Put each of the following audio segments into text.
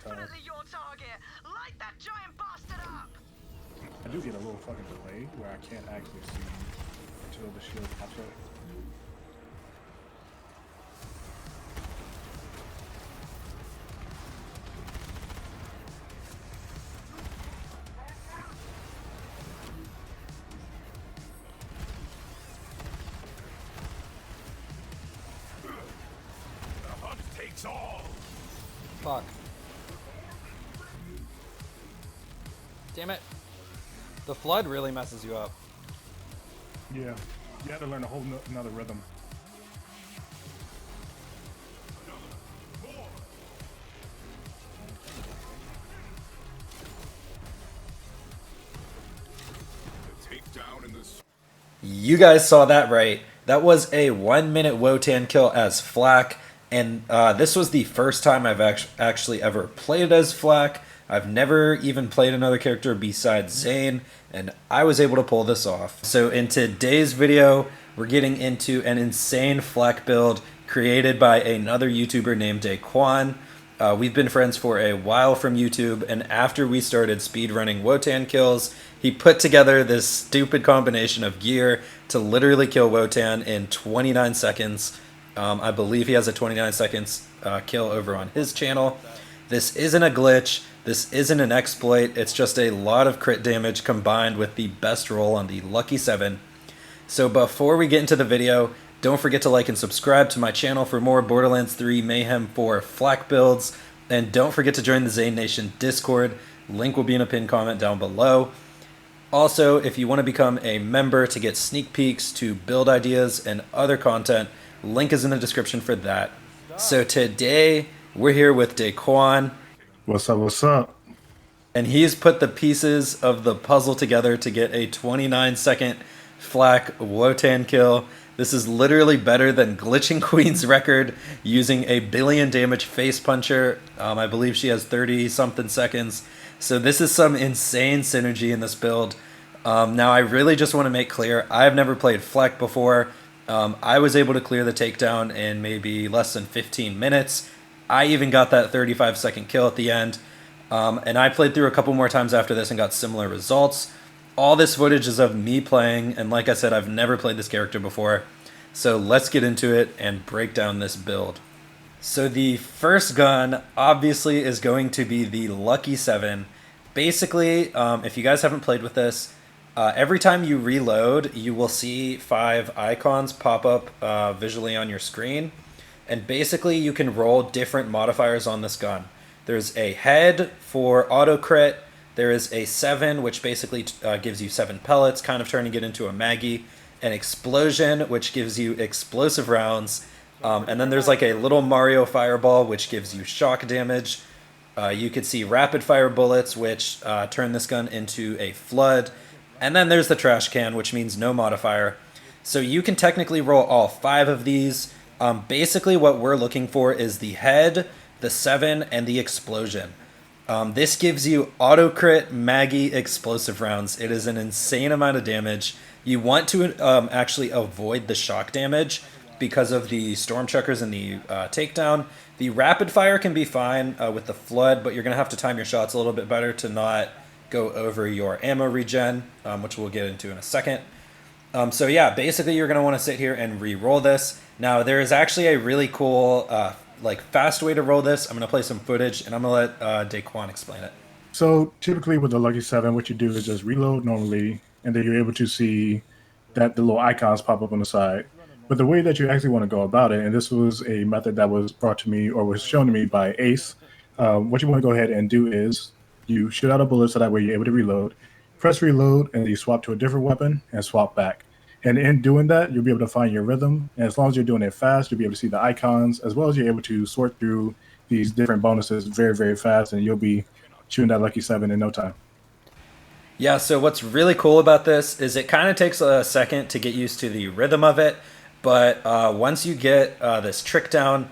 definitely your target. Light that giant bastard up. I do get a little fucking delay where I can't actually see until the shield pops up. The hunt takes all. Fuck. Damn it. The flood really messes you up. Yeah, you have to learn a whole another rhythm. The takedown in this. You guys saw that right. That was a 1 minute WOTAN kill as Flak, and this was the first time I've actually ever played as Flak. I've never even played another character besides Zane, and I was able to pull this off. So in today's video, we're getting into an insane Flak build created by another YouTuber named DAKQUAN. We've been friends for a while from YouTube, and after we started speedrunning WOTAN kills, he put together this stupid combination of gear to literally kill WOTAN in 29 seconds. I believe he has a 29 seconds kill over on his channel. This isn't a glitch, this isn't an exploit, it's just a lot of crit damage combined with the best roll on the Lucky 7. So before we get into the video, don't forget to like and subscribe to my channel for more Borderlands 3 Mayhem 4 Flak builds, and don't forget to join the Zane Nation Discord, link will be in a pinned comment down below. Also, if you want to become a member to get sneak peeks to build ideas and other content, link is in the description for that. So today, we're here with DAKQUAN. What's up, what's up? And he's put the pieces of the puzzle together to get a 29-second Flak WOTAN kill. This is literally better than Glitching Queen's record using a billion damage face puncher. I believe she has 30-something seconds. So this is some insane synergy in this build. Now I really just want to make clear, I've never played Flak before. I was able to clear the takedown in maybe less than 15 minutes. I even got that 35-second kill at the end. And I played through a couple more times after this and got similar results. All this footage is of me playing, and like I said, I've never played this character before. So let's get into it and break down this build. So the first gun, obviously, is going to be the Lucky 7. Basically, if you guys haven't played with this, every time you reload, you will see 5 icons pop up visually on your screen. And basically, you can roll different modifiers on this gun. There's a head for auto crit. There is a 7, which basically gives you 7 pellets, kind of turning it into a Maggie. An explosion, which gives you explosive rounds. And then there's like a little Mario fireball, which gives you shock damage. You could see rapid fire bullets, which turn this gun into a flood. And then there's the trash can, which means no modifier. So you can technically roll all 5 of these. Basically what we're looking for is the head, the 7, and the explosion. This gives you auto crit Maggie explosive rounds. It is an insane amount of damage. You want to actually avoid the shock damage because of the storm chuckers and the takedown. The rapid fire can be fine with the flood, but you're going to have to time your shots a little bit better to not go over your ammo regen, which we'll get into in a second. So yeah, basically you're going to want to sit here and re-roll this. Now there is actually a really cool like fast way to roll this. I'm going to play some footage and I'm going to let DAKQUAN explain it. So typically with the Lucky 7, what you do is just reload normally, and then you're able to see that the little icons pop up on the side. But the way that you actually want to go about it, and this was a method that was brought to me or was shown to me by Ace, what you want to go ahead and do is you shoot out a bullet so that way you're able to reload, press reload, and you swap to a different weapon and swap back. And in doing that, you'll be able to find your rhythm. And as long as you're doing it fast, you'll be able to see the icons, as well as you're able to sort through these different bonuses very, very fast, and you'll be shooting that Lucky 7 in no time. Yeah, so what's really cool about this is it kind of takes a second to get used to the rhythm of it, but once you get this trick down,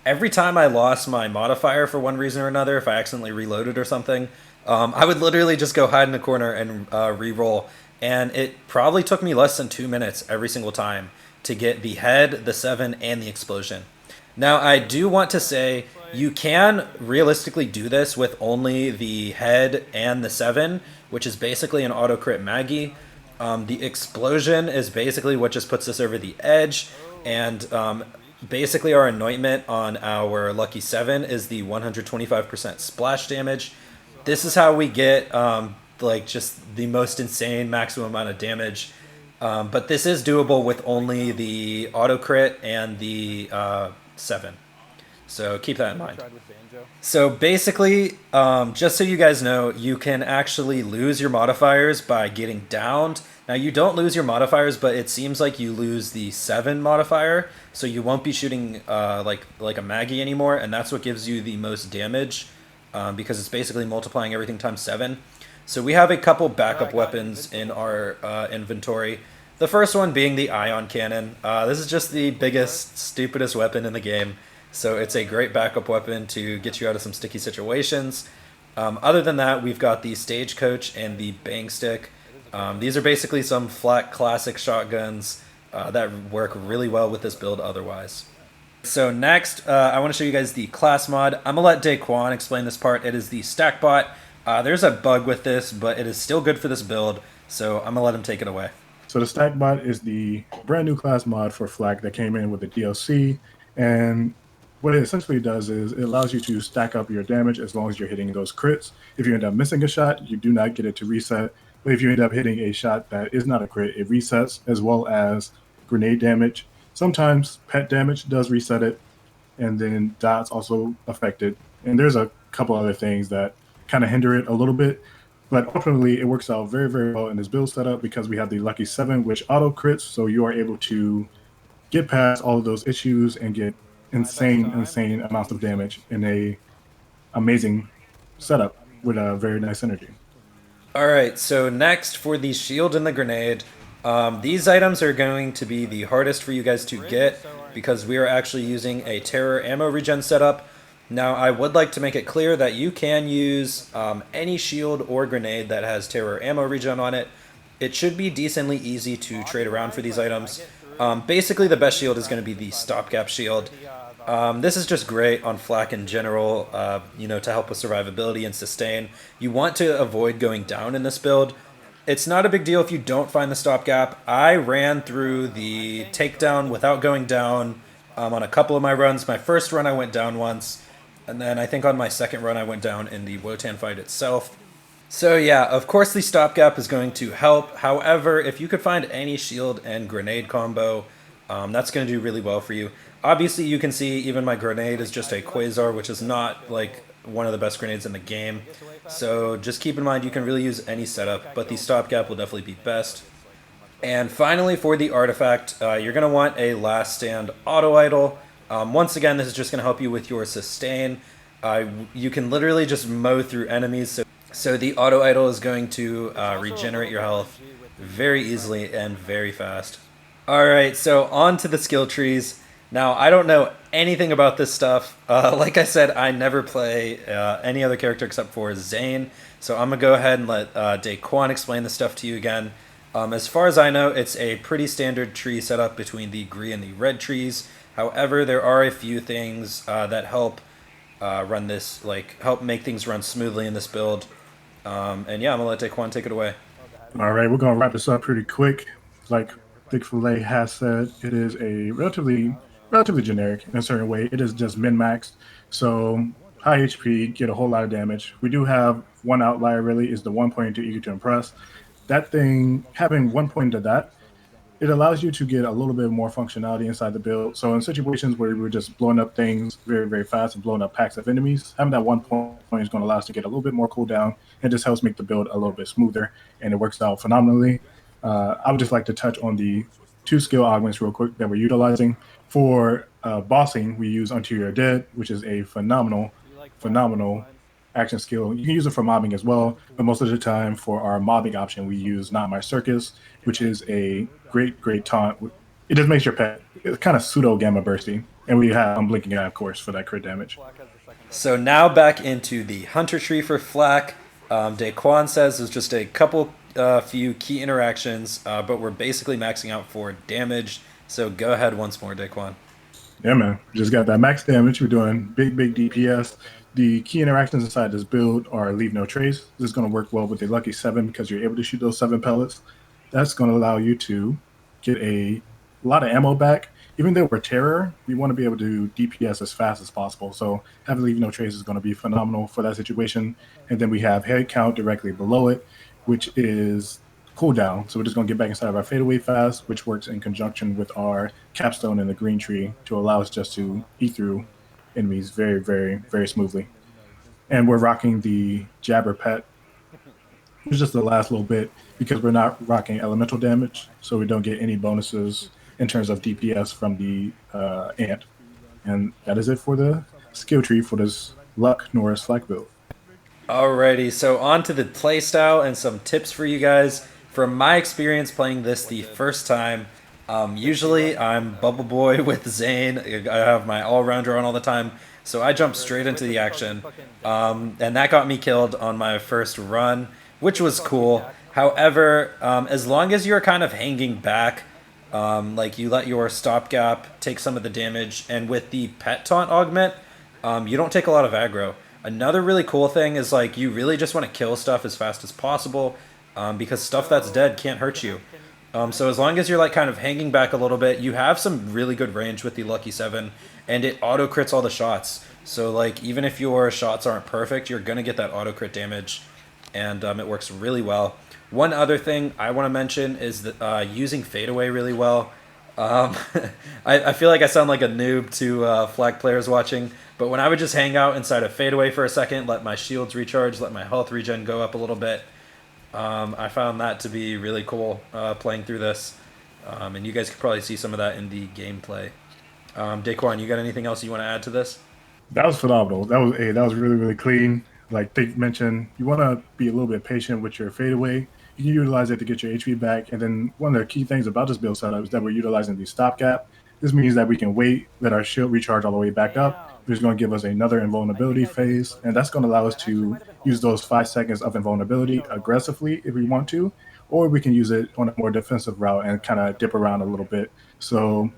every time I lost my modifier for one reason or another, if I accidentally reloaded or something, I would literally just go hide in the corner and re-roll, and it probably took me less than 2 minutes every single time to get the head, the 7, and the explosion. Now, I do want to say you can realistically do this with only the head and the 7, which is basically an auto crit Maggie. The explosion is basically what just puts us over the edge, and basically our anointment on our lucky 7 is the 125% splash damage. This is how we get like just the most insane maximum amount of damage. But this is doable with only the auto crit and the 7. So keep that in mind. So basically, just so you guys know, you can actually lose your modifiers by getting downed. Now you don't lose your modifiers, but it seems like you lose the 7 modifier, so you won't be shooting like a Maggie anymore, and that's what gives you the most damage, because it's basically multiplying everything times 7. So we have a couple backup weapons in our inventory. The first one being the ion cannon. This is just the biggest, stupidest weapon in the game. So it's a great backup weapon to get you out of some sticky situations. Other than that, we've got the stagecoach and the bang stick. These are basically some flat classic shotguns that work really well with this build otherwise. So next, I want to show you guys the class mod. I'm going to let Daquan explain this part. It is the stack bot. There's a bug with this, but it is still good for this build. So I'm going to let him take it away. So the stack bot is the brand new class mod for Flak that came in with the DLC, and what it essentially does is it allows you to stack up your damage as long as you're hitting those crits. If you end up missing a shot, you do not get it to reset. But if you end up hitting a shot that is not a crit, it resets, as well as grenade damage. Sometimes pet damage does reset it, and then dots also affect it. And there's a couple other things that kind of hinder it a little bit. But ultimately, it works out very, very well in this build setup because we have the Lucky 7, which auto crits, so you are able to get past all of those issues and get insane amounts of damage in a amazing setup with a very nice synergy. All right, so next for the shield and the grenade, these items are going to be the hardest for you guys to get because we are actually using a terror ammo regen setup. Now, I would like to make it clear that you can use any shield or grenade that has terror ammo regen on it. It should be decently easy to trade around for these items. Basically, the best shield is going to be the stopgap shield. This is just great on Flak in general, you know, to help with survivability and sustain. You want to avoid going down in this build. It's not a big deal if you don't find the stopgap. I ran through the takedown without going down on a couple of my runs. My first run I went down once, and then I think on my second run I went down in the WOTAN fight itself. So yeah, of course the stopgap is going to help. However, if you could find any shield and grenade combo, that's going to do really well for you. Obviously, you can see even my grenade is just a Quasar, which is not like one of the best grenades in the game. So just keep in mind you can really use any setup, but the stopgap will definitely be best. And finally, for the artifact, you're going to want a last stand auto idol. Once again, this is just going to help you with your sustain. You can literally just mow through enemies. So the auto idol is going to regenerate your health very easily and very fast. Alright, so on to the skill trees. Now, I don't know anything about this stuff. Like I said, I never play any other character except for Zane. So I'm going to go ahead and let Daquan explain the stuff to you again. As far as I know, it's a pretty standard tree setup between the green and the red trees. However, there are a few things that help run this, like help make things run smoothly in this build. And yeah, I'm going to let Daquan take it away. All right, we're going to wrap this up pretty quick. Like Big Filet has said, it is a relatively generic in a certain way. It is just min-maxed. So high HP, get a whole lot of damage. We do have one outlier, really, is the 1 point to eager to impress. That thing, having 1 point to that, it allows you to get a little bit more functionality inside the build. So in situations where we're just blowing up things very, very fast and blowing up packs of enemies, having that 1 point is going to allow us to get a little bit more cooldown. It just helps make the build a little bit smoother, and it works out phenomenally. I would just like to touch on the 2 skill augments real quick that we're utilizing. For bossing, we use Until You're Dead, which is a phenomenal action skill. You can use it for mobbing as well, but most of the time for our mobbing option, we use Not My Circus, which is a great taunt. It just makes your pet it's kind of pseudo gamma bursty, and we have Unblinking Eye, of course, for that crit damage. So now back into the Hunter tree for Flak. Daquan says there's just a couple few key interactions, but we're basically maxing out for damage. So go ahead once more, Daquan. Yeah, man. Just got that max damage. We're doing big, big DPS. The key interactions inside this build are leave no trace. This is going to work well with the Lucky 7 because you're able to shoot those 7 pellets. That's going to allow you to get a lot of ammo back. Even though we're terror, we want to be able to do DPS as fast as possible. So having leave no trace is going to be phenomenal for that situation. And then we have head count directly below it, which is cooldown. So we're just going to get back inside of our fadeaway fast, which works in conjunction with our capstone in the green tree to allow us just to eat through enemies very, very, very smoothly. And we're rocking the jabber pet. It's just the last little bit because we're not rocking elemental damage, so we don't get any bonuses in terms of DPS from the ant. And that is it for the skill tree for this Luck Norris Flak build. Alrighty, so on to the playstyle and some tips for you guys. From my experience playing this the first time, usually I'm Bubble Boy with Zane. I have my all-rounder on all the time, so I jump straight into the action. And that got me killed on my first run, which was cool. However, as long as you're kind of hanging back, like you let your stopgap take some of the damage, and with the pet taunt augment, you don't take a lot of aggro. Another really cool thing is like you really just want to kill stuff as fast as possible, because stuff that's dead can't hurt you. So as long as you're like kind of hanging back a little bit, you have some really good range with the Lucky 7, and it auto crits all the shots. So like even if your shots aren't perfect, you're gonna get that auto crit damage, and it works really well. One other thing I want to mention is that using fadeaway really well. I feel like I sound like a noob to flag players watching, but when I would just hang out inside of fadeaway for a second, let my shields recharge, let my health regen go up a little bit, I found that to be really cool playing through this, and you guys could probably see some of that in the gameplay. Daquan, you got anything else you want to add to this? That was phenomenal. That was really, really clean. Like they mentioned, you want to be a little bit patient with your fadeaway. You can utilize it to get your HP back. And then one of the key things about this build setup is that we're utilizing the stopgap. This means that we can wait, let our shield recharge all the way back up, which is going to give us another invulnerability phase. And that's going to allow us to use those 5 seconds of invulnerability aggressively if we want to, or we can use it on a more defensive route and kind of dip around a little bit. So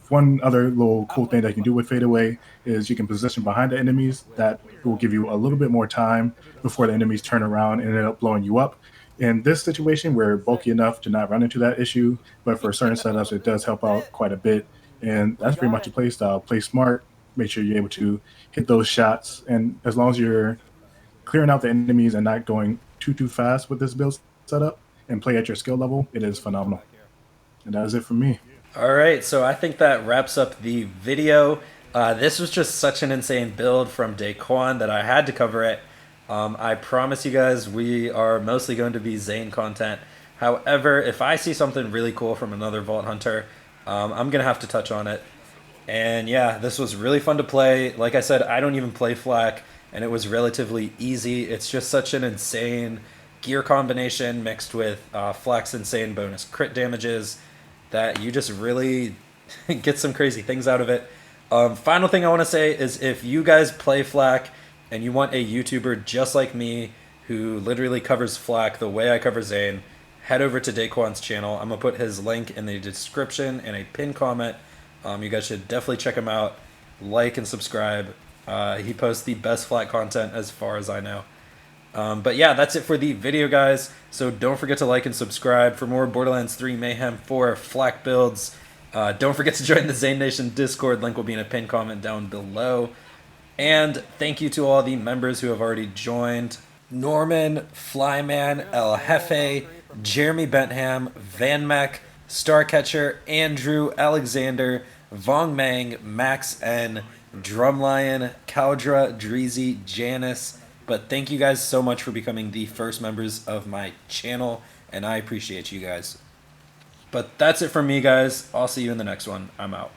one other little cool thing that you can do with fadeaway is you can position behind the enemies. That will give you a little bit more time before the enemies turn around and end up blowing you up. In this situation, we're bulky enough to not run into that issue, but for certain setups, it does help out quite a bit. And that's pretty much the play style. Play smart, make sure you're able to hit those shots. And as long as you're clearing out the enemies and not going too fast with this build setup and play at your skill level, it is phenomenal. And that is it for me. All right, so I think that wraps up the video. This was just such an insane build from Daquan that I had to cover it. I promise you guys we are mostly going to be Zane content. However, if I see something really cool from another Vault Hunter, I'm going to have to touch on it. And yeah, this was really fun to play. Like I said, I don't even play Flak, and it was relatively easy. It's just such an insane gear combination mixed with Flak's insane bonus crit damages that you just really get some crazy things out of it. Final thing I want to say is if you guys play Flak and you want a YouTuber just like me who literally covers Flak the way I cover Zane, head over to Daquan's channel. I'm going to put his link in the description and a pinned comment. You guys should definitely check him out. Like and subscribe. He posts the best Flak content as far as I know. But yeah, that's it for the video, guys. So don't forget to like and subscribe for more Borderlands 3 Mayhem 4 Flak builds. Don't forget to join the Zane Nation Discord. Link will be in a pinned comment down below. And thank you to all the members who have already joined. Norman, Flyman, El Jefe, Jeremy Bentham, vanmec, Starcatcher, Andrew, Alexander, Vong Meng, Max N, Drumlion, Kaldra, Dreazzy, Janus. But thank you guys so much for becoming the first members of my channel, and I appreciate you guys. But that's it from me, guys. I'll see you in the next one. I'm out.